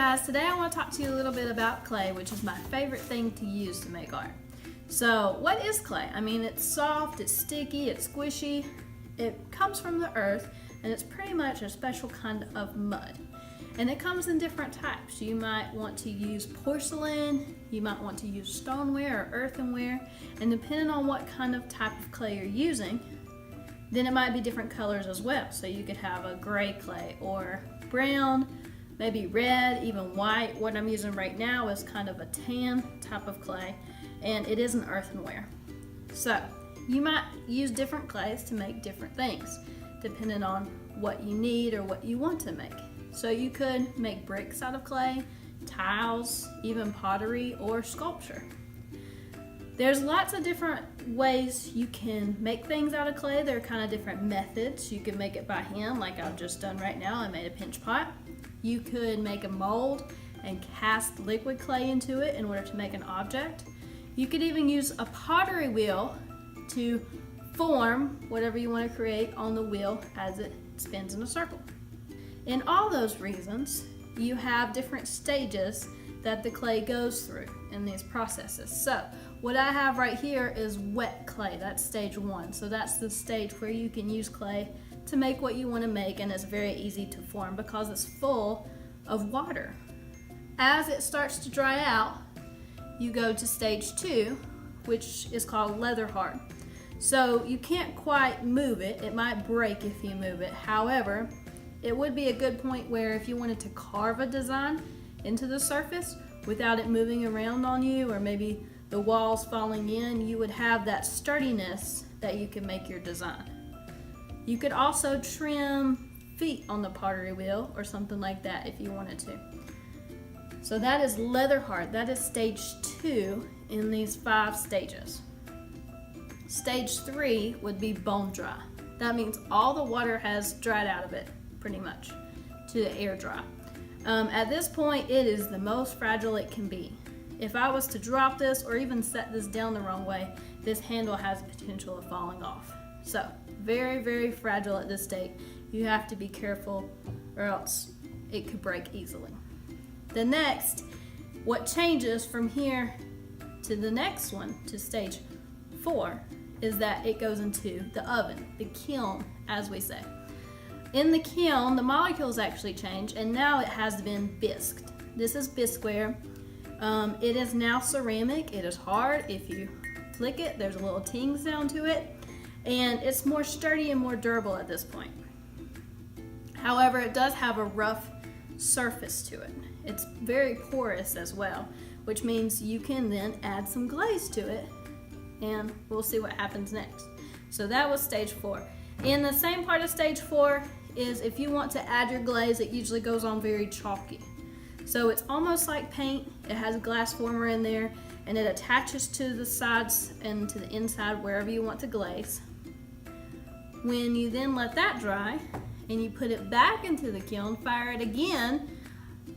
guys, today I want to talk to you a little bit about clay, which is my favorite thing to use to make art. So what is clay? I mean, it's soft, it's sticky, it's squishy. It comes from the earth and it's pretty much a special kind of mud. And it comes in different types. You might want to use porcelain, you might want to use stoneware or earthenware, and depending on what kind of type of clay you're using, then it might be different colors as well. So you could have a gray clay or brown, maybe red, even white. What I'm using right now is kind of a tan type of clay, and it is an earthenware. So you might use different clays to make different things, depending on what you need or what you want to make. So you could make bricks out of clay, tiles, even pottery or sculpture. There's lots of different ways you can make things out of clay. There are kind of different methods. You can make it by hand like I've just done right now. I made a pinch pot. You could make a mold and cast liquid clay into it in order to make an object. You could even use a pottery wheel to form whatever you want to create on the wheel as it spins in a circle. In all those reasons, you have different stages that the clay goes through in these processes. So what I have right here is wet clay. That's stage one. So that's the stage where you can use clay to make what you want to make, and it's very easy to form because it's full of water. As it starts to dry out, you go to stage two, which is called leather hard. So you can't quite move it. It might break if you move it. However, it would be a good point where if you wanted to carve a design into the surface without it moving around on you, or maybe the walls falling in, you would have that sturdiness that you can make your design. You could also trim feet on the pottery wheel or something like that if you wanted to. So that is leather hard. That is stage two in these 5 stages. Stage 3 would be bone dry. That means all the water has dried out of it pretty much to the air dry. At this point, it is the most fragile it can be. If I was to drop this or even set this down the wrong way, this handle has the potential of falling off. So very, very fragile at this state. You have to be careful or else it could break easily. The next, what changes from here to the next one, to stage 4, is that it goes into the oven, the kiln, as we say. In the kiln, the molecules actually change, and now it has been bisqued. This is Bisqueware. It is now ceramic. It is hard. If you flick it, there's a little ting sound to it, and it's more sturdy and more durable at this point. However, it does have a rough surface to it. It's very porous as well, which means you can then add some glaze to it, and we'll see what happens next. So that was stage 4. In the same part of stage 4 is if you want to add your glaze, it usually goes on very chalky. So it's almost like paint. It has a glass former in there, and it attaches to the sides and to the inside wherever you want to glaze. When you then let that dry and you put it back into the kiln, fire it again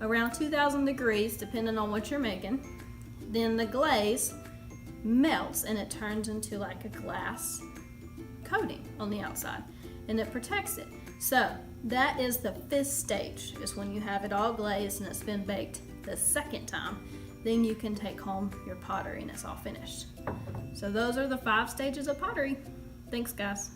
around 2000 degrees depending on what you're making, then the glaze melts and it turns into like a glass coating on the outside, and it protects it. So that is the 5th stage, is when you have it all glazed and it's been baked the 2nd time. Then you can take home your pottery and it's all finished. So those are the 5 stages of pottery. Thanks, guys.